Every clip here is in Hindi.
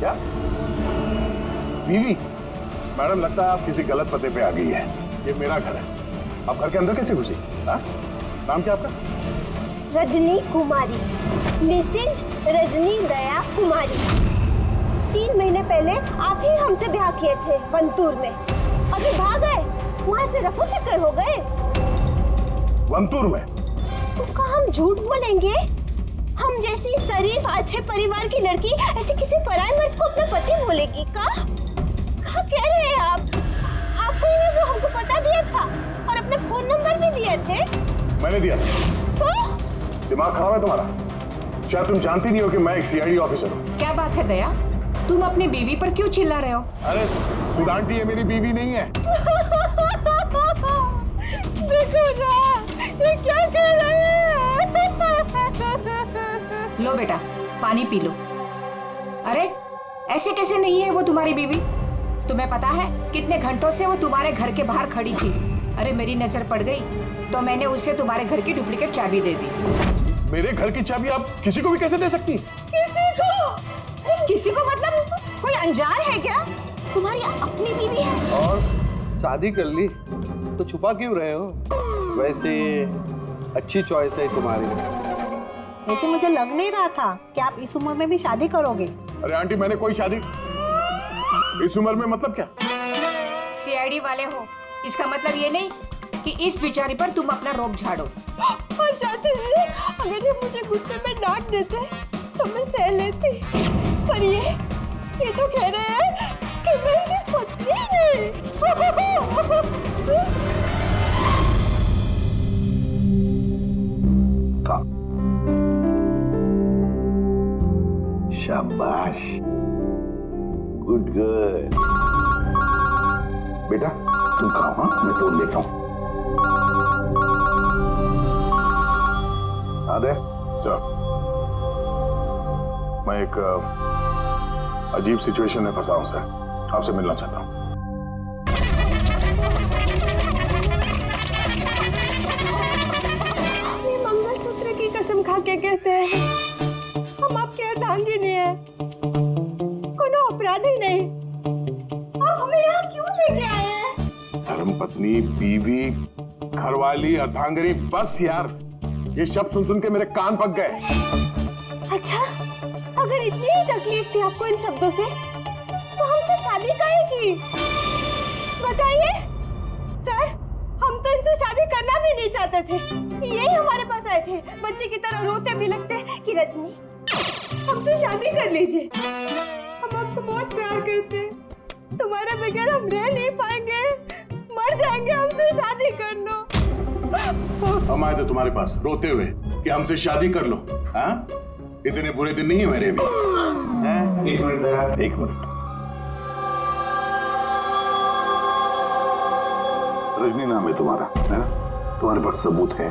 क्या बीवी? मैडम लगता है आप किसी गलत पते पे आ गई है। ये मेरा घर है, आप घर के अंदर कैसे घुसी? हाँ? नाम क्या आपका? रजनी कुमारी, मिसेज रजनी दया कुमारी। 3 महीने पहले आप ही हमसे ब्याह किए थे वंतूर में। अभी भाग गए, वहाँ से रफू चक्कर हो गए। वंतूर में? तो क्या हम झूठ बोलेंगे? हम जैसी शरीफ अच्छे परिवार की लड़की ऐसे किसी पराये मर्द को अपना पति बोलेगी का? क्या कह रहे हैं आप? आपको ही वो हमको पता दिया था और अपने फोन नंबर भी दिए थे। मैंने दिया था। तो दिमाग खराब है तुम्हारा? शायद तुम जानती नहीं हो कि मैं एक सीआईडी ऑफिसर हूँ। क्या बात है दया, तुम अपनी बीवी पर क्यों चिल्ला रहे हो? अरे सुधांटी ये मेरी बीवी नहीं है। देखो ना, ये क्या कह रहे हैं? लो बेटा, पानी पी लो। अरे ऐसे कैसे नहीं है वो तुम्हारी बीवी? तुम्हें पता है कितने घंटों से वो तुम्हारे घर के बाहर खड़ी थी। अरे मेरी नजर पड़ गई तो मैंने उसे तुम्हारे घर की डुप्लीकेट चाबी दे दी। मेरे घर की चाबी आप किसी को भी कैसे दे सकती? किसी को? किसी को मतलब कोई अनजान है क्या? तुम्हारी अपनी बीवी है। और शादी कर ली तो छुपा क्यों रहे हो? वैसे अच्छी चॉइस है तुम्हारी। वैसे मुझे लग नहीं रहा था कि आप इस उम्र में भी शादी करोगे। अरे आंटी मैंने कोई शादी इस उम्र में मतलब क्या? सीआईडी वाले हो, इसका मतलब ये नहीं कि इस बेचारी पर तुम अपना रोब झाड़ो। और चाचा जी, अगर ये मुझे गुस्से में डांट देते तो मैं सह लेती, पर ये तो कह रहे हैं कि मैं इनकी पत्नी नहीं। शाबाश, गुड गर्ल। बेटा तुम खाओ, हाँ मैं फोन लेता हूँ। आदे चलो, मैं एक अजीब सिचुएशन में फंसा हूं सर, आपसे मिलना चाहता हूं। ये मंगलसूत्र की कसम खा के कहते हैं हम आपके अर्धांगिनी है, कोनो अपराधी नहीं। आप हमें यहाँ क्यों लेके आए हैं? धर्मपत्नी, बीवी, घरवाली, अर्धांगिनी, बस यार ये शब्द सुन सुन के मेरे कान पक गए। अच्छा, अगर इतनी ही तकलीफ थी आपको इन शब्दों से, तो हमसे शादी करेगी? बताइए सर, हम तो इनसे शादी करना भी नहीं चाहते थे। यही हमारे पास आए थे, बच्चे की तरह रोते बिलखते कि रजनी हमसे शादी कर लीजिए, हम आपको बहुत प्यार करते हैं, तुम्हारे बगैर हम रह नहीं पाएंगे, मर जाएंगे, हमसे शादी कर लो। हम आए थे तुम्हारे पास रोते हुए कि हमसे शादी कर लो। हाँ, इतने बुरे दिन नहीं है मेरे भी। एक मिनट, एक मिनट। रजनी नाम है तुम्हारा, है ना? तुम्हारे पास सबूत है?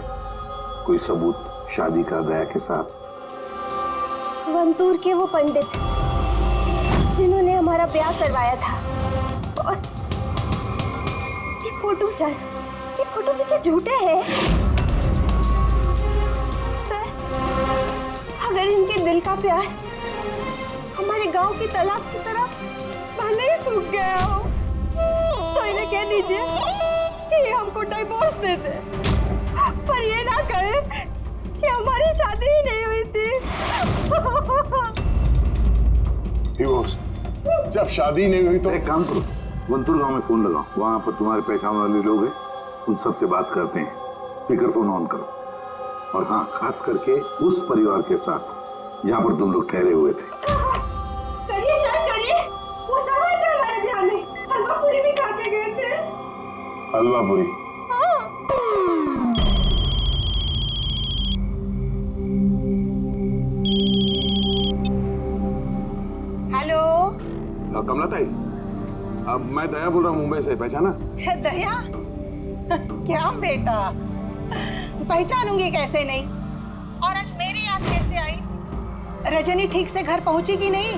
कोई सबूत शादी का दया के साथ? वंतूर के वो पंडित जिन्होंने हमारा ब्याह करवाया था, और ये फोटो सर, ये फोटो कितने झूठे हैं सर। अगर इनके दिल का प्यार हमारे गांव की तालाब की तरह भले ही सूख गया हो, तो इन्हें कह दीजिए कि हमको डिवोर्स दे दे, पर ये ना कहे कि हमारी शादी ही नहीं हुई थी। डिवोर्स? जब शादी नहीं हुई तो एक काम करो, वंतूर गांव में फोन लगाओ, वहां पर तुम्हारे पहचान वाले लोग हैं, उन सबसे बात करते हैं। स्पीकर फोन ऑन करो, और हाँ, खास करके उस परिवार के साथ जहां पर तुम लोग ठहरे हुए थे। करिए सर, करिए। वो सब आए थे हमारे ब्याह में, हलवा पूरी भी खा के गए थे। हलवा पूरी? हाँ। हेलो कमला ताई, अब मैं दया बोल रहा हूँ, मुंबई से, पहचाना? दया, क्या बेटा, पहचानूंगी कैसे नहीं? और आज मेरी याद कैसे आई? रजनी ठीक से घर पहुंची कि नहीं?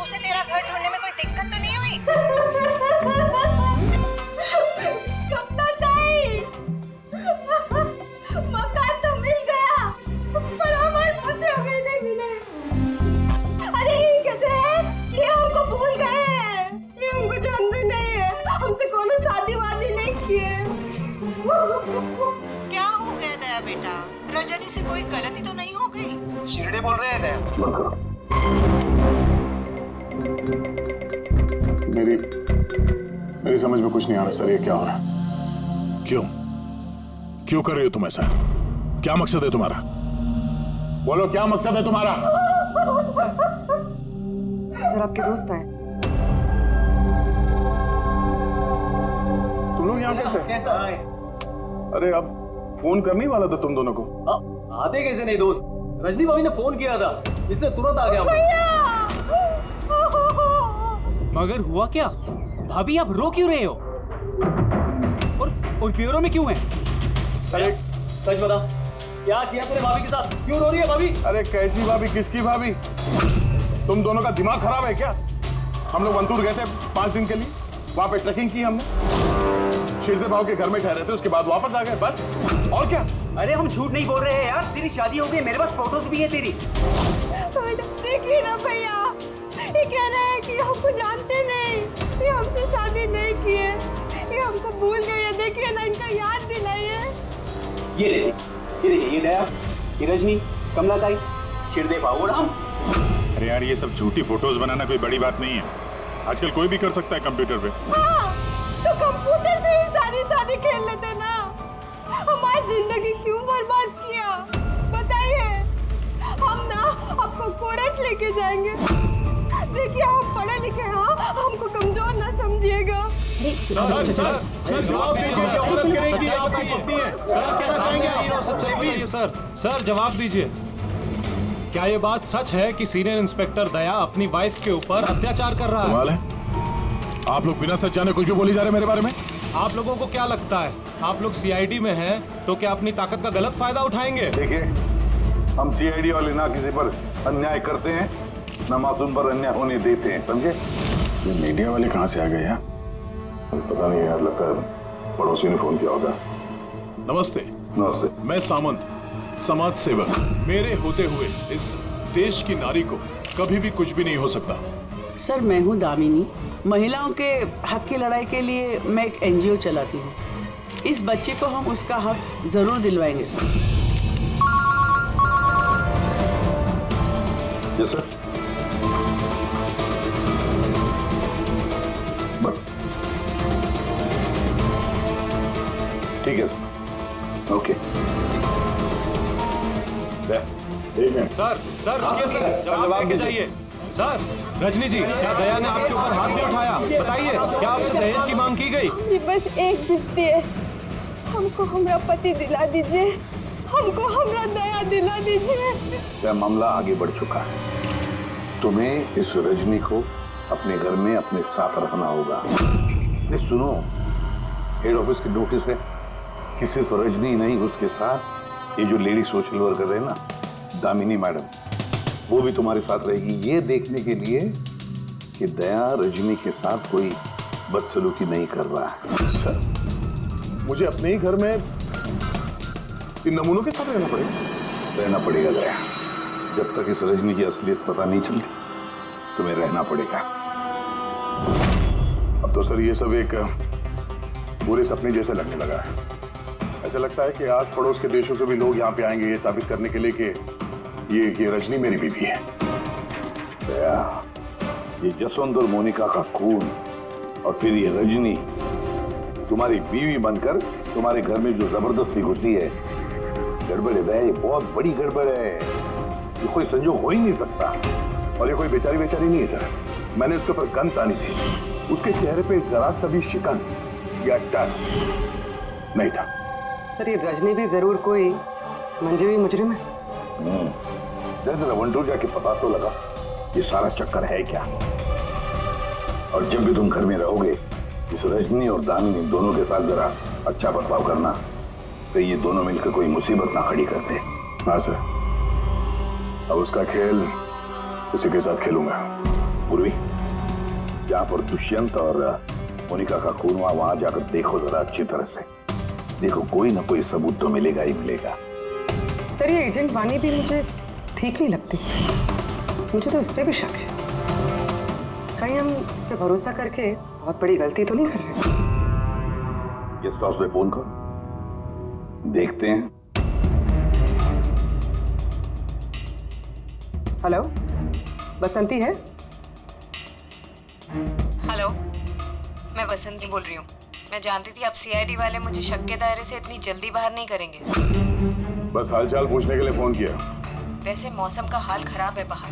उसे तेरा घर ढूंढने में कोई दिक्कत तो नहीं हुई? कमला ताई, मकान तो मिल गया, पर हमारे पति हमें नहीं मिले। अरे ये कहते हैं कि सीधे बोल रहे हैं दया। बंद करो। मेरी समझ में कुछ नहीं आ रहा सर, ये क्या हो रहा है? क्यों कर रही हो तुम ऐसा? क्या मकसद है तुम्हारा? बोलो, क्या मकसद है तुम्हारा? सर आपके दोस्त आए। तुम लोग यहाँ कैसे? अरे अब फोन करने वाला था तुम दोनों को। आते कैसे नहीं दोस्त? रजनी भाभी ने फोन किया था, इसलिए तुरंत आ गया। मगर हुआ क्या? भाभी आप रो क्यों रहे हो? और ब्यूरो में क्यों है? अरे सच बता, क्या किया तूने भाभी के साथ? क्यों रो रही है भाभी? अरे कैसी भाभी, किसकी भाभी? तुम दोनों का दिमाग खराब है क्या? हम लोग वंतूर गए थे 5 दिन के लिए, वहां पे ट्रैकिंग की हमने, शिरदे भाव के घर में ठहरे थे, उसके बाद वापस आ गए, बस। और क्या? अरे हम झूठ नहीं बोल रहे हैं यार, तेरी शादी हो गई, मेरे पास फोटोज भी है तेरी। देखिए ना भैया, ये कह रहे हैं कि हमको जानते नहीं, ये हमसे शादी नहीं किए, ये हमको भूल गए हैं। देखिए ना, इनका याद दिलाइए। ये देखिए, ये दया, ये रजनी, कमला ताई, शिरदे भाव राम। अरे यार, ये सब झूठी फोटोज बनाना कोई बड़ी बात नहीं है, आजकल कोई भी कर सकता है कंप्यूटर पे। हाँ, तो कंप्यूटर से ही सारी शादी खेल लेते ना। हमारी जिंदगी क्यों बर्बाद किया बताइए? हम ना आपको कोर्ट लेके जाएंगे। देखिए, हम पढ़े लिखे हैं, हमको कमजोर ना समझिएगा। सर जवाब दीजिए, क्या ये बात सच है कि सीनियर इंस्पेक्टर दया अपनी वाइफ के ऊपर अत्याचार कर रहा है? कमाल है, आप लोग बिना सच जाने कुछ भी बोली जा रहे हैं मेरे बारे में। आप लोगों को क्या लगता है, आप लोग सीआईडी में हैं तो क्या अपनी ताकत का गलत फायदा उठाएंगे? देखिए, हम सीआईडी वाले ना किसी पर अन्याय करते हैं, ना मासूम पर अन्याय होने देते हैं, समझे? ये मीडिया वाले कहाँ से आ गए यार? पता नहीं यार, लगता है पड़ोसी ने फोन किया होगा। नमस्ते। नमस्ते। मैं सामंत, समाज सेवक। मेरे होते हुए इस देश की नारी को कभी भी कुछ भी नहीं हो सकता। सर मैं हूँ दामिनी, महिलाओं के हक की लड़ाई के लिए मैं एक एनजीओ चलाती हूँ। इस बच्चे को हम उसका हक जरूर दिलवाएंगे सर। Yes sir. ठीक है, ओके। सर रुकिए सर, जवाब देके जाइए। सर, रजनी जी, क्या दया ने आपके ऊपर हाथ नहीं उठाया? बताइए, क्या आपसे दहेज की मांग की गई? जी बस एक बिस्ती है, हमको हमरा पति दिला दीजिए, हमको हमरा दया दिला दीजिए। क्या मामला आगे बढ़ चुका है, तुम्हें इस रजनी को अपने घर में अपने साथ रखना होगा। नहीं सुनो, हेड ऑफिस की नोटिस है कि सिर्फ रजनी नहीं, उसके साथ ये जो लेडी सोशल वर्कर है ना, दामिनी मैडम, वो भी तुम्हारे साथ रहेगी, ये देखने के लिए कि दया रजनी के साथ कोई बदसलूकी नहीं कर रहा है। सर, मुझे अपने ही घर में इन नमूनों के साथ रहना पड़ेगा? रहना पड़ेगा दया, जब तक इस रजनी की असलियत पता नहीं चलती तुम्हें रहना पड़ेगा। अब तो सर ये सब एक बुरे सपने जैसे लगने लगा है। ऐसा लगता है कि आस पड़ोस के देशों से भी लोग यहाँ पे आएंगे ये साबित करने के लिए कि ये रजनी मेरी बीवी है। दया, ये जसवंत और मोनिका का खून और फिर ये रजनी तुम्हारी बीवी बनकर तुम्हारे घर में जो जबरदस्ती घुसी है, गड़बड़ है दया, ये बहुत बड़ी गड़बड़ है, ये कोई संजोग हो ही नहीं सकता। और ये कोई बेचारी नहीं है सर, मैंने उसके ऊपर गन तानी थी, उसके चेहरे पे जरा सा भी शिकन या डर नहीं था। सर ये रजनी भी जरूर कोई मंजी हुई मुजरिम है। जरा वंटूर जाके पता तो लगा ये सारा चक्कर है क्या। और जब भी तुम घर में रहोगे, इस रजनी और दामिनी दोनों के साथ जरा अच्छा बर्ताव करना, तो ये दोनों मिलकर कोई मुसीबत ना खड़ी करते। हाँ सर, अब उसका खेल उसी के साथ खेलूंगा। पूर्वी, जहाँ पर दुष्यंत और मोनिका का खून हुआ, वहां जाकर देखो जरा अच्छी तरह से, देखो कोई ना कोई सबूत तो मिलेगा ही मिलेगा। सर ये एजेंट वानी भी मुझे ठीक नहीं लगती, मुझे तो इस पे भी शक है, कहीं हम इस पे भरोसा करके बहुत बड़ी गलती तो नहीं कर रहे? गेस्ट हाउस में फोन करो, देखते हैं। हेलो, बसंती है? हेलो, मैं बसंती बोल रही हूँ। मैं जानती थी आप सीआईडी वाले मुझे शक के दायरे से इतनी जल्दी बाहर नहीं करेंगे। बस हालचाल पूछने के लिए फोन किया। वैसे मौसम का हाल खराब है बाहर,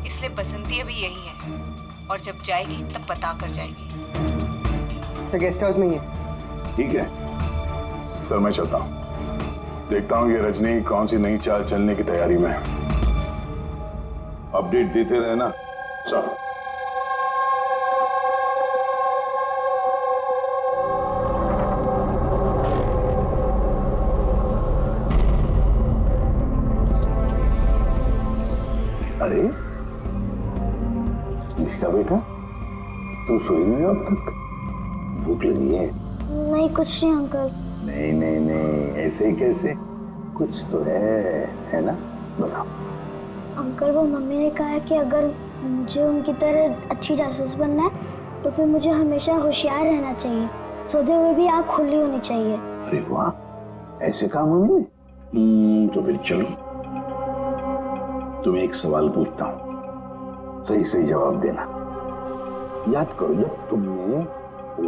इसलिए बसंती अभी यही है और जब जाएगी तब पता कर जाएगी। सर गेस्ट हाउस में ही है। ठीक है सर, मैं चलता हूँ। देखता हूँ ये रजनी कौन सी नई चाल चलने की तैयारी में है। अपडेट देते रहना। चलो। अरे निष्का बेटा, तुम सोई नहीं हो अब तक? भूख लगी है? नहीं कुछ नहीं अंकल। नहीं नहीं नहीं, ऐसे ही कैसे? कुछ तो है ना? बताओ। अंकल वो मम्मी ने कहा है कि अगर मुझे उनकी तरह अच्छी जासूस बनना है तो फिर मुझे हमेशा होशियार रहना चाहिए, सोते हुए भी आँख खुली होनी चाहिए। अरे वाह, ऐसे काम मम्मी ने? तो फिर चलो, तुम्हें एक सवाल पूछता हूँ, सही सही जवाब देना। याद करो, जब तुमने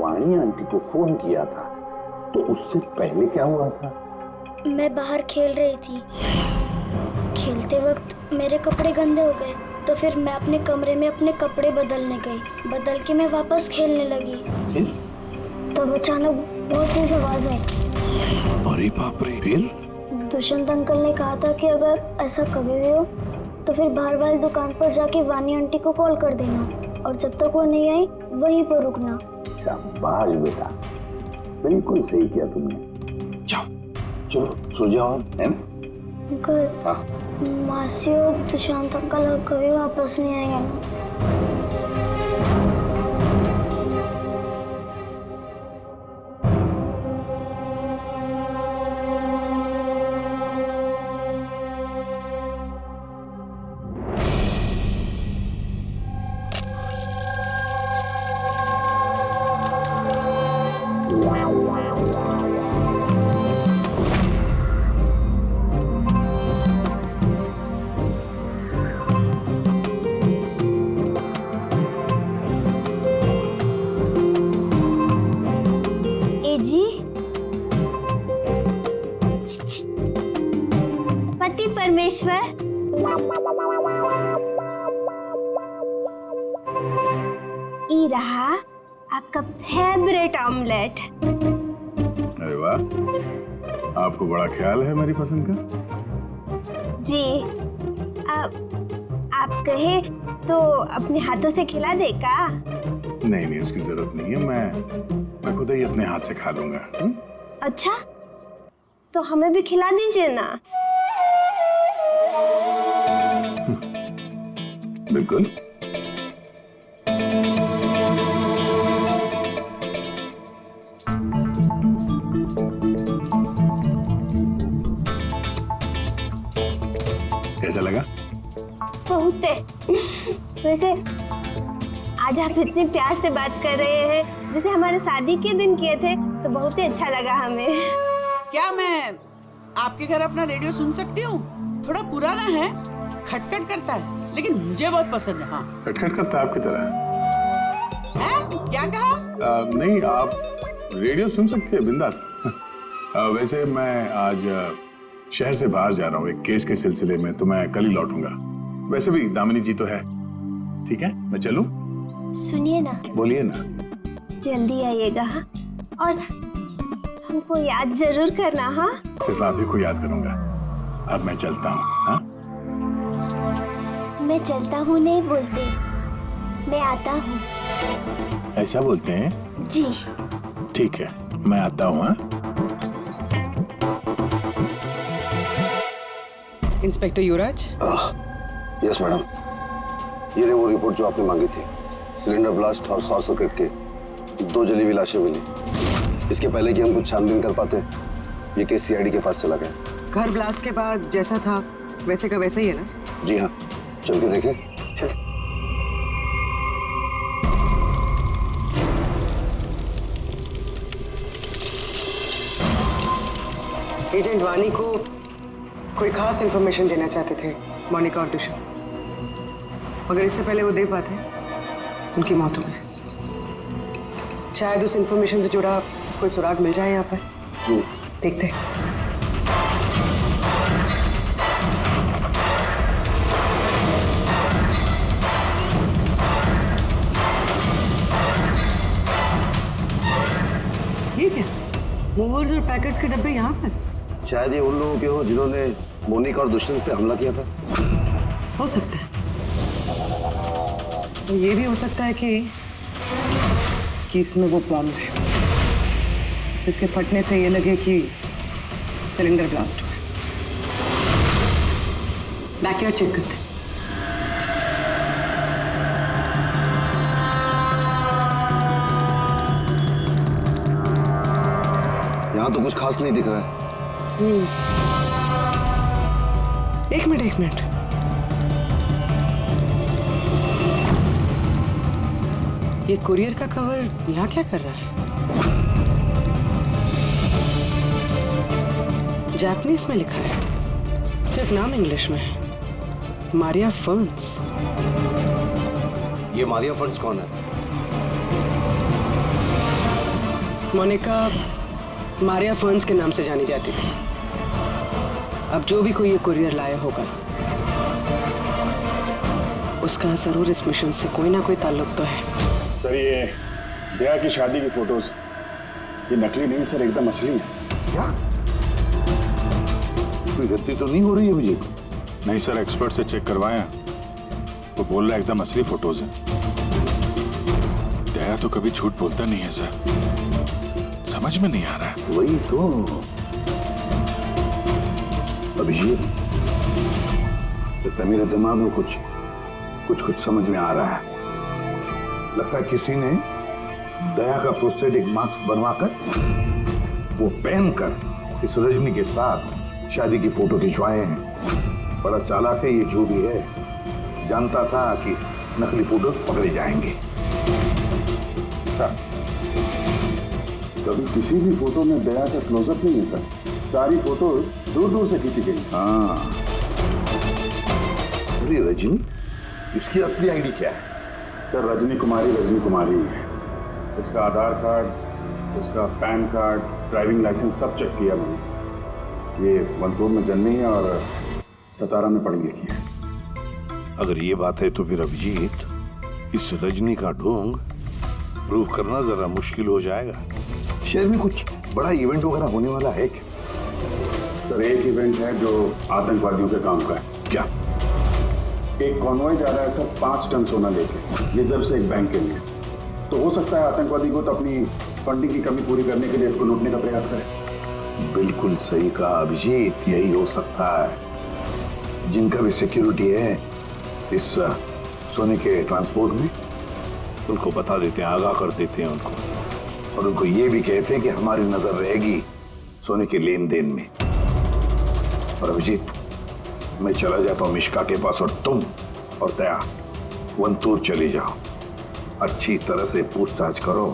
वाणी आंटी को फोन किया था तो उससे पहले क्या हुआ था? मैं बाहर खेल रही थी। खेलते वक्त मेरे कपड़े गंदे हो गए तो फिर मैं अपने कमरे में अपने कपड़े बदलने गई। बदल के मैं वापस खेलने लगी। फिर? तब अचानक बहुत तेज आवाज आई। अरे बाप रे! फिर? दुष्यंत अंकल ने कहा था कि अगर ऐसा कभी भी हो तो फिर बाहर वाली दुकान पर जाके वानी आंटी को कॉल कर देना और जब तक वो नहीं आई वहीं पर रुकना। शाबाश बेटा, बिल्कुल सही किया तुमने। जाओ चलो सो जाओ, है ना? अंकल, हाँ? मासी और दुष्यंत अंकल कभी वापस नहीं आएंगे ना? पति परमेश्वर, ये रहा आपका फेवरेट ऑमलेट। अरे वाह, आपको बड़ा ख्याल है मेरी पसंद का। जी, आप कहे तो अपने हाथों से खिला दे का? नहीं नहीं, उसकी जरूरत नहीं है, मैं खुद ही अपने हाथ से खा लूंगा। अच्छा, तो हमें भी खिला दीजिए ना। बिल्कुल। कैसा लगा? बहुत है। वैसे आज आप इतने प्यार से बात कर रहे हैं जैसे हमारे शादी के दिन किए थे, तो बहुत ही अच्छा लगा हमें। क्या मैं आपके घर अपना रेडियो सुन सकती हूँ? थोड़ा पुराना है, खटखट करता है, लेकिन मुझे बहुत पसंद है। हाँ, खटखट करता है आपकी तरह है? क्या कहा? नहीं, आप रेडियो सुन सकती है बिंदास। वैसे मैं आज शहर से बाहर जा रहा हूँ एक केस के सिलसिले में, तो मैं कल ही लौटूंगा। वैसे भी दामिनी जी तो है। ठीक है, मैं चलूं? सुनिए ना। बोलिए ना। जल्दी आइएगा और हमको याद जरूर करना। हाँ, सिर्फ आप ही को याद करूंगा। अब मैं चलता हूँ। हाँ? मैं चलता हूँ नहीं बोलते, मैं आता हूँ। ऐसा बोलते हैं? जी। ठीक है, मैं आता हूँ। हाँ? इंस्पेक्टर युवराज। यस मैडम, ये रही वो रिपोर्ट जो आपने मांगी थी। सिलेंडर ब्लास्ट और शॉर्ट सर्किट के 2 जली हुई लाशें मिली। इसके पहले कि हम कुछ छानबीन कर पाते, ये केस सीआईडी के पास चला गया। घर ब्लास्ट के बाद जैसा था वैसे का वैसा ही है ना? जी हाँ, चल के देखें। चल। एजेंट वानी को कोई खास इंफॉर्मेशन देना चाहते थे मोनिका और दुष्यंत। अगर इससे पहले वो दे पाते उनकी मौत हो गई। शायद उस इंफॉर्मेशन से जुड़ा कोई सुराग मिल जाए यहाँ पर। देखते हैं। ये क्या? मूवर्स और पैकेट्स के डब्बे यहाँ पर? शायद ये उन लोगों के हो जिन्होंने मोनिका और दुष्यंत पे हमला किया था। हो सकता है। तो ये भी हो सकता है कि इसमें वो बॉम्ब है जिसके फटने से ये लगे कि सिलेंडर ब्लास्ट हुआ। बैकयार्ड चेक करते हैं। यहाँ तो कुछ खास नहीं दिख रहा है। एक मिनट। ये कुरियर का कवर यहाँ क्या कर रहा है? जापानीज में लिखा है, सिर्फ नाम इंग्लिश में है, मारिया फर्न्स। ये मारिया फर्न्स कौन है? मोनिका मारिया फर्न्स के नाम से जानी जाती थी। अब जो भी कोई ये कुरियर लाया होगा उसका जरूर इस मिशन से कोई ना कोई ताल्लुक तो है। सर ये दया की शादी की फोटोज ये नकली नहीं सर, एकदम असली है। क्या कोई गलती तो नहीं हो रही है मुझे? नहीं सर, एक्सपर्ट से चेक करवाए तो बोल रहा है एकदम असली फोटोज है। दया तो कभी झूठ बोलता नहीं है सर, समझ में नहीं आ रहा है। वही तो अभिजीत, तो मेरे दिमाग में कुछ समझ में आ रहा है। लगता है किसी ने दया का प्रोस्थेटिक मास्क बनवाकर वो पहनकर इस रजनी के साथ शादी की फोटो खिंचवाए हैं। बड़ा चालाक है ये जो भी है, जानता था कि नकली फोटो पकड़े जाएंगे। सर कभी किसी भी फोटो में दया का क्लोजअप नहीं है सर, सारी फोटो दूर दूर से खींची गई। हाँ, अरे रजनी, इसकी असली आईडी क्या है? सर रजनी कुमारी है। उसका आधार कार्ड, उसका पैन कार्ड, ड्राइविंग लाइसेंस सब चेक किया मैंने सर। ये वनपुर में जन्मी है और सतारा में पढ़ी लिखी है। अगर ये बात है तो फिर अभिजीत, इस रजनी का ढोंग प्रूव करना जरा मुश्किल हो जाएगा। शहर में कुछ बड़ा इवेंट वगैरह होने वाला है क्या? सर एक इवेंट है जो आतंकवादियों के काम का है। क्या? एक कॉन्वॉय जा रहा है सर 5 टन सोना लेके रिजर्व से एक बैंक के लिए। तो हो सकता है आतंकवादी को तो अपनी फंडिंग की कमी पूरी करने के लिए इसको लूटने का प्रयास करें। बिल्कुल सही कहा अभिजीत, यही हो सकता है। जिनका भी सिक्योरिटी है इस सोने के ट्रांसपोर्ट में, उनको बता देते हैं, आगाह कर देते हैं उनको, और उनको ये भी कहते हैं कि हमारी नजर रहेगी सोने के लेन देन में। और अभिजीत, मैं चला जाता हूं मिश्का के पास और तुम और दया वंतूर चले जाओ। अच्छी तरह से पूछताछ करो,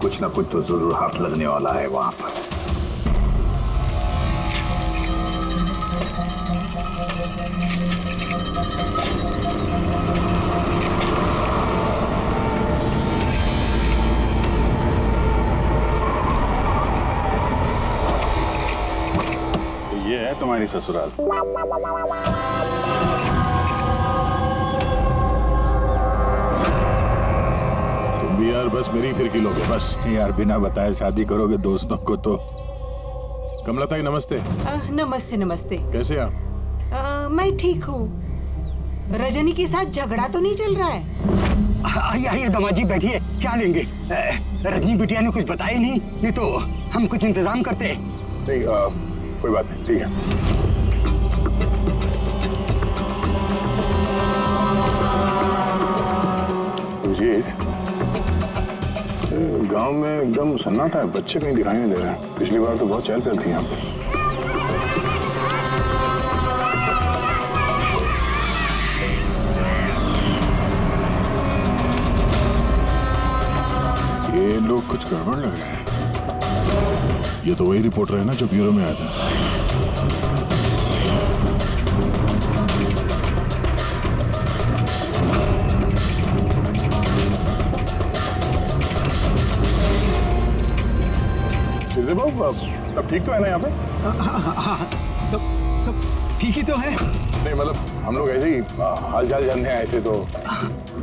कुछ ना कुछ तो जरूर हाथ लगने वाला है वहां पर। ये है तुम्हारी ससुराल। तुम भी यार बस मेरी फिरकी लोगे बस। यार बिना बताए शादी करोगे दोस्तों को तो। कमलताई नमस्ते। नमस्ते नमस्ते। कैसे आप? मैं ठीक हूँ। रजनी के साथ झगड़ा तो नहीं चल रहा है? आइए आइए दामाद जी बैठिए, क्या लेंगे? रजनी बिटिया ने कुछ बताया नहीं तो हम कुछ इंतजाम करते। नहीं कोई बात नहीं, ठीक है। गांव में एकदम सन्नाटा है, बच्चे कहीं दिखाई नहीं दे रहे हैं। पिछली बार तो बहुत चहल पहल थी यहाँ पे। ये लोग कुछ गड़बड़ लग रहे हैं। ये तो वही रिपोर्टर है ना जो ब्यूरो में आया था। बताऊं, सब ठीक तो है ना यहाँ पे? हाँ, सब ठीक ही तो है। नहीं मतलब हम लोग ऐसे ही हालचाल जानने आए थे तो।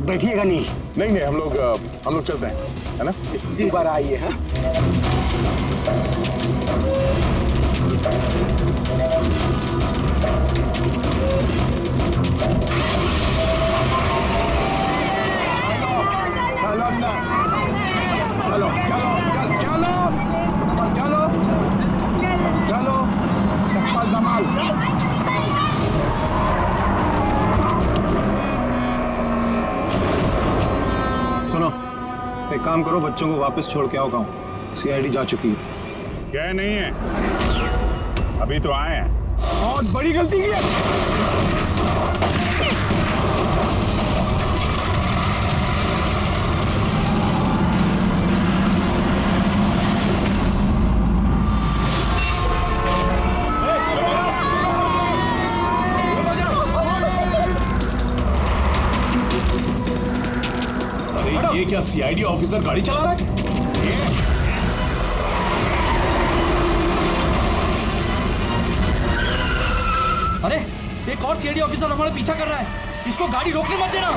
बैठिएगा नहीं? नहीं हम लोग चलते हैं, है ना? जी बार आइए। हाँ सुनो, एक काम करो, बच्चों को वापस छोड़ के आओ गाँव। सीआईडी जा चुकी है। क्या नहीं है, अभी तो आए हैं। बहुत बड़ी गलती की है। ये क्या सीआईडी ऑफिसर गाड़ी चला रहा है? अरे एक और सीआईडी ऑफिसर हमारा पीछा कर रहा है, इसको गाड़ी रोकने मत देना।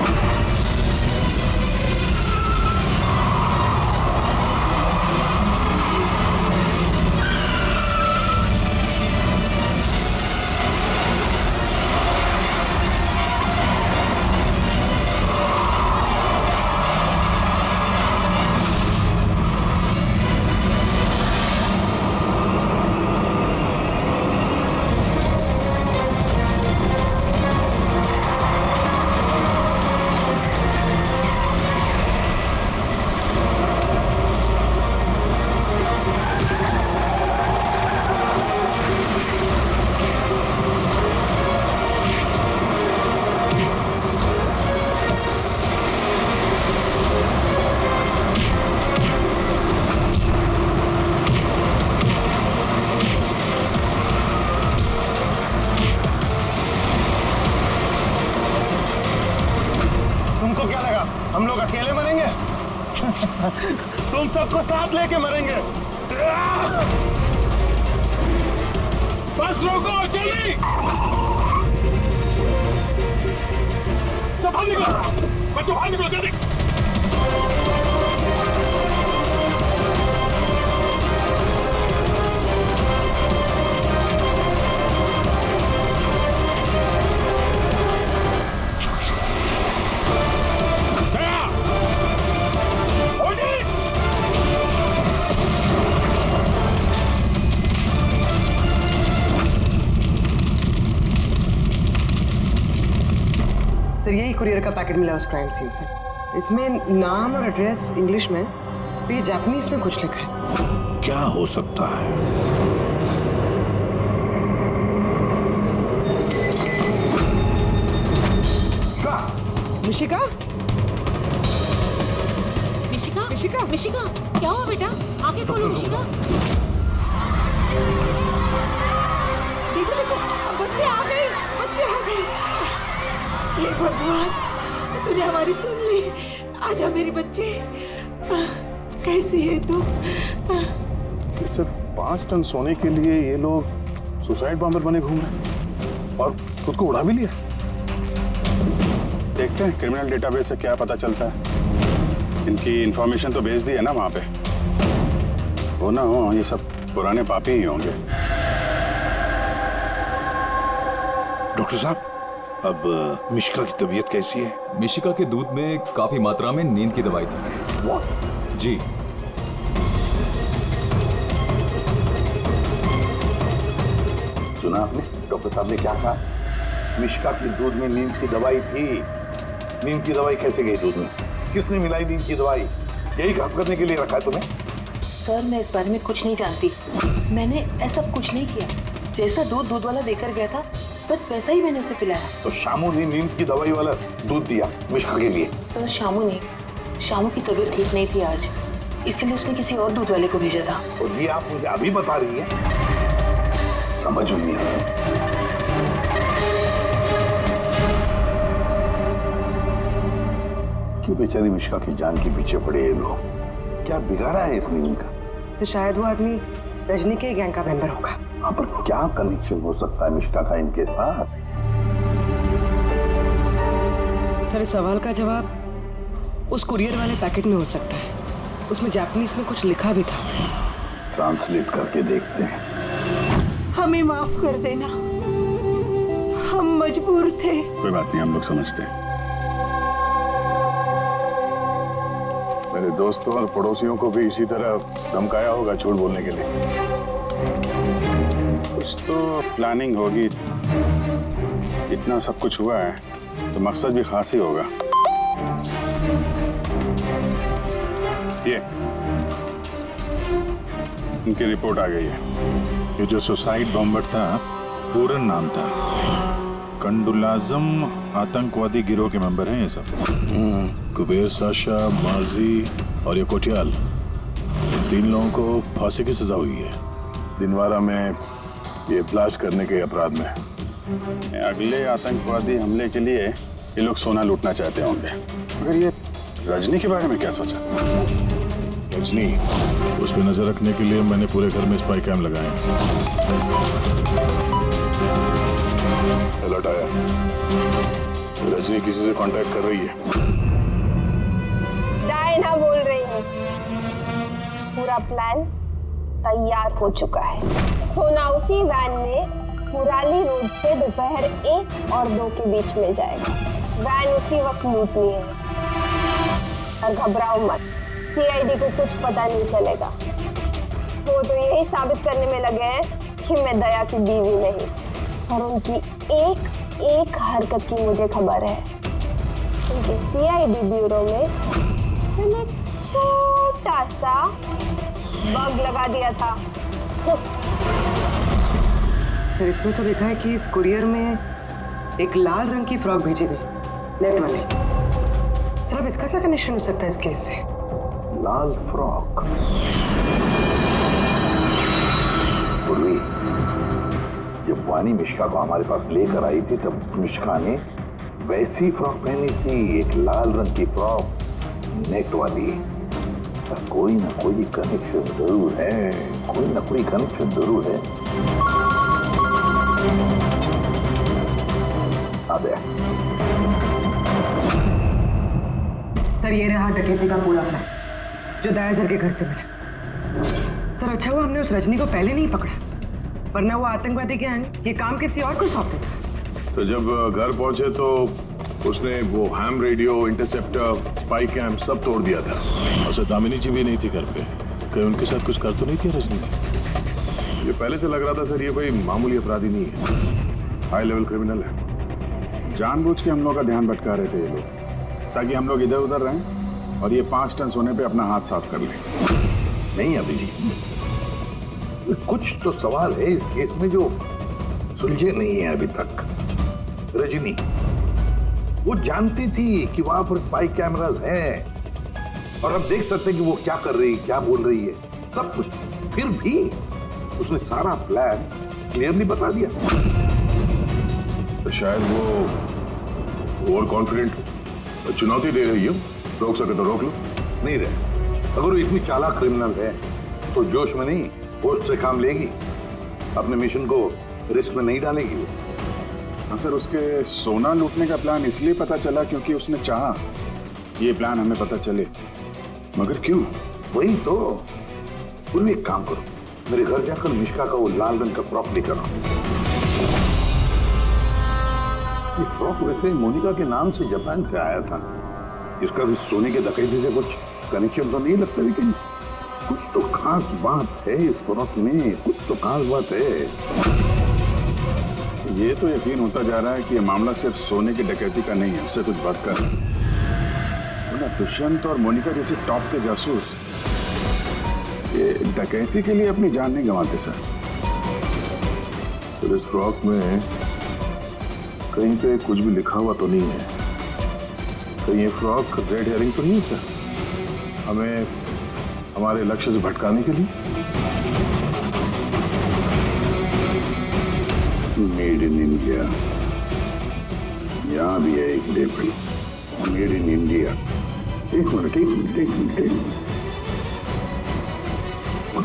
हम लोग अकेले मरेंगे? तुम सबको साथ लेके मरेंगे। बस रोको, जल्दी! सब बाहर निकलो, बच्चों बाहर निकलो जल्दी! सर यही कुरियर का पैकेट मिला उस क्राइम सीन से। इसमें नाम और एड्रेस इंग्लिश में, तो ये जापानीज में कुछ लिखा है। क्या हो सकता है? मिशिका? मिशिका? मिशिका? मिशिका? क्या हुआ बेटा? आंखें खोलो मिशिका। देखो देखो, बच्चे आ गए, बच्चे आ गए। हे भगवान, तूने हमारी सुन ली। आजा मेरे बच्चे, कैसी है तू? सिर्फ 5 टन सोने के लिए ये लोग सुसाइड बॉम्बर बने घूम रहे हैं और खुद को उड़ा भी लिया। देखते हैं क्रिमिनल डेटाबेस से क्या पता चलता है। इनकी इंफॉर्मेशन तो भेज दी है ना वहां पे। वो ना हो ये सब पुराने पापी ही होंगे। डॉक्टर साहब, अब मिशिका की तबीयत कैसी है? मिशिका के दूध में काफी मात्रा में नींद की दवाई थी। जी। सुना आपने डॉक्टर साहब ने क्या कहा? मिशिका के दूध में नींद की दवाई थी। नींद की दवाई कैसे गई दूध में? किसने मिलाई नींद की दवाई? यही काम करने के लिए रखा है तुम्हें? सर मैं इस बारे में कुछ नहीं जानती। मैंने ऐसा कुछ नहीं किया। जैसा दूध वाला देकर गया था बस वैसा ही मैंने उसे पिलाया। तो शामू ने नींद की दवाई वाला दूध दिया मिशिका के लिए? तो शामू की तबीयत ठीक नहीं थी आज, इसीलिए उसने किसी और दूध वाले को भेजा था। और ये आप मुझे अभी बता रही है? समझ में नहीं आ रहा। क्यों बेचारी मिशिका की जान के पीछे पड़े ये लोग? क्या बिगाड़ा है इस नींद का? तो शायद वो आदमी रजनी के गैंग का मेंबर होगा। हाँ, पर क्या कनेक्शन हो सकता है मिश्का का इनके साथ? सर, इस सवाल का जवाब उस कुरियर वाले पैकेट में हो सकता है। उसमें जापानीज में कुछ लिखा भी था। ट्रांसलेट करके देखते हैं। हमें माफ कर देना, हम मजबूर थे। कोई बात नहीं, हम लोग समझते हैं। मेरे दोस्तों और पड़ोसियों को भी इसी तरह धमकाया होगा झूठ बोलने के लिए। कुछ तो प्लानिंग होगी। इतना सब कुछ हुआ है तो मकसद भी खास ही होगा। ये उनकी रिपोर्ट आ गई है। ये जो सुसाइड बॉम्बर था, पूरन नाम था, कंडुलाजम आतंकवादी गिरोह के मेंबर हैं ये सब। कुबेर साशा, माजी और ये कोटियाल, इन 3 लोगों को फांसी की सजा हुई है। दिनवारा में ये ब्लास्ट करने के अपराध में। अगले आतंकवादी हमले के लिए ये लोग सोना लूटना चाहते होंगे। मगर ये रजनी के बारे में क्या सोचा? रजनी, उस पर नजर रखने के लिए मैंने पूरे घर में स्पाई कैम लगाए। अलर्ट आया, रजनी किसी से कांटेक्ट कर रही है। डायना बोल रही है। पूरा प्लान तैयार हो चुका है। सोना उसी वैन में मुराली रोड से दोपहर 1 और 2 के बीच में जाएगा। वैन उसी वक्त लूटनी है। और घबराओ मत, सीआईडी को कुछ पता नहीं चलेगा। वो तो यही साबित करने में लगे हैं कि मैं दया की बीवी नहीं, और उनकी एक हरकत की मुझे खबर है। उनके सीआईडी ब्यूरो में मैंने छोटा सा बग लगा दिया था। सर, इसमें तो लिखा है कि इस कुरियर में एक लाल रंग की फ्रॉक भेजी गई, नेट वाली। सर, अब इसका क्या कनेक्शन हो सकता है इस केस से? लाल फ्रॉक? पूर्वी, जब वानी मिश्का को हमारे पास लेकर आई थी तब मिश्का ने वैसी फ्रॉक पहनी थी, एक लाल रंग की फ्रॉक, नेट वाली। कोई ना कोई कनेक्शन जरूर है, कोई ना कोई कनेक्शन जरूर है। अबे सर, ये रहा डकैती का पूरा प्लान जो दया सर के घर से मिला। सर, अच्छा हुआ हमने उस रजनी को पहले नहीं पकड़ा, वरना वो आतंकवादी गैंग ये काम किसी और को सौंप देता। तो जब घर पहुंचे तो उसने वो ham radio, interceptor, spy camp सब तोड़ दिया था। और दामिनी जी भी नहीं थी घर पे। कहीं उनके साथ कुछ कर तो नहीं थी रजनी ने? ये पहले से लग रहा था सर, ये कोई मामूली अपराधी नहीं है, हाई लेवल क्रिमिनल है। जानबूझ के हम लोग का ध्यान भटका रहे थे ये लोग, ताकि हम लोग इधर उधर रहें और ये 5 टन सोने पे अपना हाथ साफ कर लें। नहीं अभिजीत, कुछ तो सवाल है इस केस में जो सुलझे नहीं है अभी तक। रजनी वो जानती थी कि वहां पर स्पाई कैमरास हैं और अब देख सकते हैं कि वो क्या कर रही है, क्या बोल रही है, सब कुछ। फिर भी उसने सारा प्लान क्लियरली बता दिया। तो शायद वो ओवर कॉन्फिडेंट चुनौती दे रही हो। रोक सके तो रोक लो। नहीं रहे, अगर वो इतनी चालाक क्रिमिनल है तो जोश में नहीं, होश से काम लेगी, अपने मिशन को रिस्क में नहीं डालेगी वो। हाँ सर, उसके सोना लूटने का प्लान इसलिए पता चला क्योंकि उसने चाहा ये प्लान हमें पता चले। मगर क्यों? वही तो। तुम एक काम करो, मेरे घर जाकर मिश्का का वो लाल रंग का फ्रॉक लेकर आओ। ये फ्रॉक वैसे मोनिका के नाम से जापान से आया था। इसका भी सोने के डकैती से कुछ कनेक्शन तो नहीं लगता, लेकिन कुछ तो खास बात है इस फ्रॉक में, कुछ तो खास बात है। ये तो यकीन होता जा रहा है कि ये मामला सिर्फ सोने की डकैती का नहीं है, उससे कुछ बात कर। दुष्यंत और मोनिका जैसे टॉप के जासूस ये डकैती के लिए अपनी जान नहीं गंवाते सर। सर, इस फ्रॉक में कहीं पे कुछ भी लिखा हुआ तो नहीं है? कहीं ये फ्रॉक रेड हेयरिंग तो नहीं है सर, हमें हमारे लक्ष्य से भटकाने के लिए? मेड इन इंडिया, यहाँ भी है एक लेबल, मेड इन इंडिया। एक मिनट, एक मिनट, एक मिनट, एक मिनट।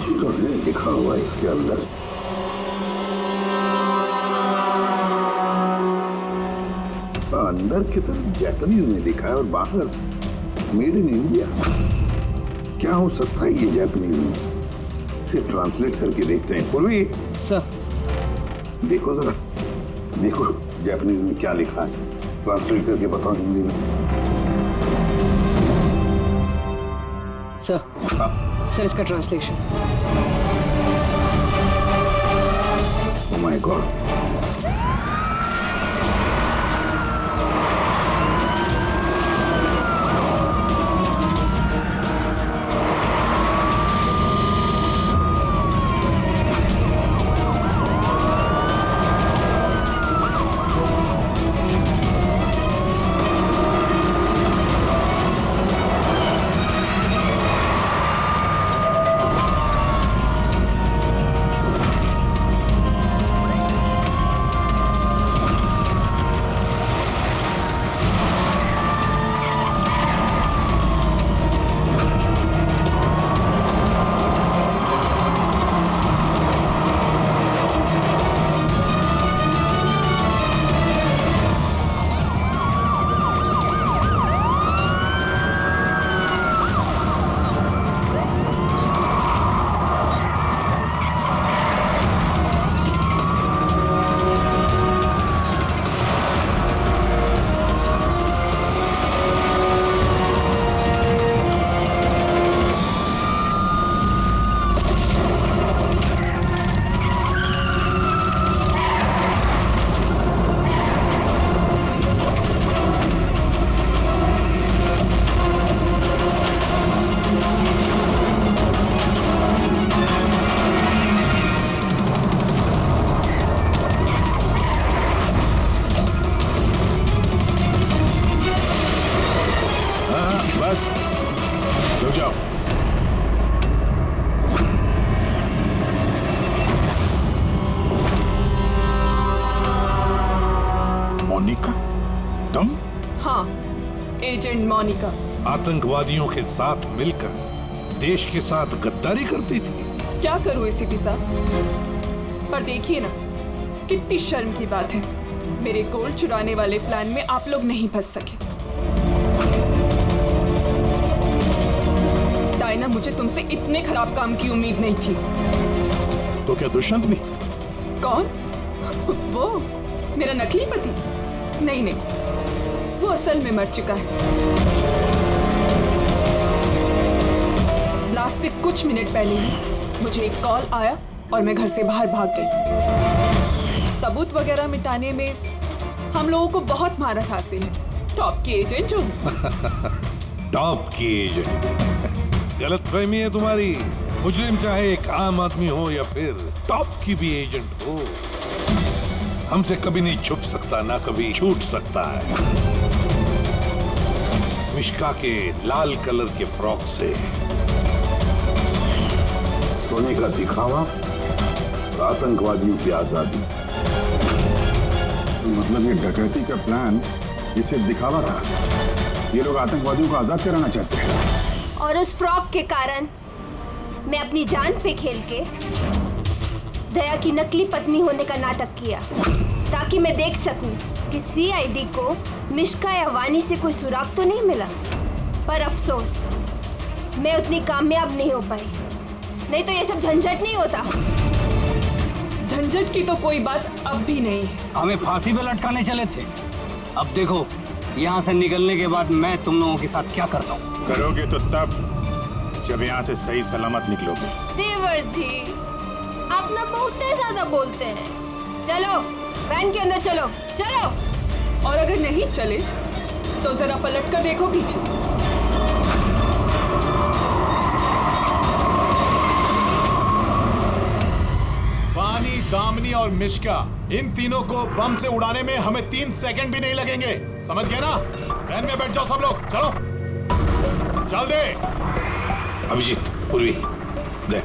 तो है लिखा हुआ इसके अंदर। अंदर की तरफ जापानीज में लिखा है और बाहर मेड इन इंडिया। क्या हो सकता है ये जापानीज में? इसे ट्रांसलेट करके देखते हैं। पूर्वी सर, देखो जरा, देखो जापानीज में क्या लिखा है, ट्रांसलेट करके बताओ हिंदी में। सर इसका translation. Oh my God. Monica, तुम? हाँ, एजेंट मोनिका। आतंकवादियों के साथ मिलकर देश के साथ गद्दारी करती थी। क्या करूं एसीपी साहब, पर देखिए ना, कितनी शर्म की बात है, मेरे गोल्ड चुराने वाले प्लान में आप लोग नहीं फंस सके। डायना, मुझे तुमसे इतने खराब काम की उम्मीद नहीं थी। तो क्या दुष्यंत भी? कौन? वो मेरा नकली पति? नहीं नहीं, वो असल में मर चुका है। लास्ट से कुछ मिनट पहले ही मुझे एक कॉल आया और मैं घर से बाहर भाग गई। सबूत वगैरह मिटाने में हम लोगों को बहुत महारत हासिल है। टॉप की एजेंट हूँ। टॉप की एजेंट? गलतफहमी है तुम्हारी। मुजरिम चाहे एक आम आदमी हो या फिर टॉप की भी एजेंट हो, हमसे कभी नहीं छुप सकता, ना कभी छूट सकता है। मिश्का के लाल कलर के फ्रॉक से सोने का दिखावा और आतंकवादियों की आजादी। मतलब ये डकैती का प्लान ये सिर्फ दिखावा था? ये लोग आतंकवादियों को आजाद कराना चाहते हैं। और उस फ्रॉक के कारण मैं अपनी जान पे खेल के दया की नकली पत्नी होने का नाटक किया, ताकि मैं देख सकूं कि सीआईडी को मिश्का या वानी से कोई सुराग तो नहीं मिला। पर अफसोस, मैं उतनी कामयाब नहीं हो पाई, नहीं तो ये सब झंझट नहीं होता। झंझट की तो कोई बात अब भी नहीं है। हमें फांसी पे लटकाने चले थे, अब देखो यहाँ से निकलने के बाद मैं तुम लोगों के साथ क्या करता हूँ। करोगे तो तब जब यहाँ से सही सलामत निकलोगे। देवर जी, आप ना बहुत ज्यादा बोलते हैं। चलो वैन के अंदर चलो, चलो। और अगर नहीं चले तो जरा पलट कर देखो पीछे। वानी, दामिनी और मिश्का, इन तीनों को बम से उड़ाने में हमें 3 सेकंड भी नहीं लगेंगे। समझ गए ना? वैन में बैठ जाओ सब लोग, चलो चल दे। अभिजीत, पूर्वी, दे।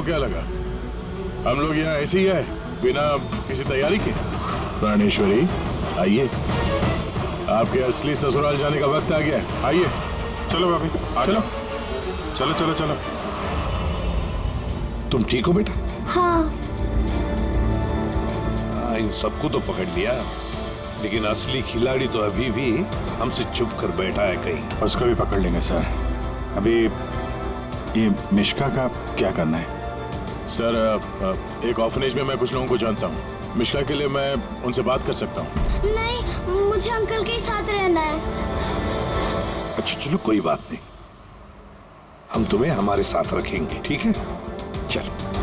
क्या लगा हम लोग यहाँ ऐसे ही है बिना किसी तैयारी के? प्राणेश्वरी आइए, आपके असली ससुराल जाने का वक्त आ गया है। आइए। चलो भाभी, चलो चलो चलो चलो। तुम ठीक हो बेटा? हाँ। इन सबको तो पकड़ लिया, लेकिन असली खिलाड़ी तो अभी भी हमसे छुप कर बैठा है कहीं। उसको भी पकड़ लेंगे सर। अभी ये मिश्का का क्या करना है? सर एक ऑर्फनेज में मैं कुछ लोगों को जानता हूँ। मिश्का के लिए मैं उनसे बात कर सकता हूँ। नहीं, मुझे अंकल के ही साथ रहना है। अच्छा चलो कोई बात नहीं, हम तुम्हें हमारे साथ रखेंगे, ठीक है? चलो।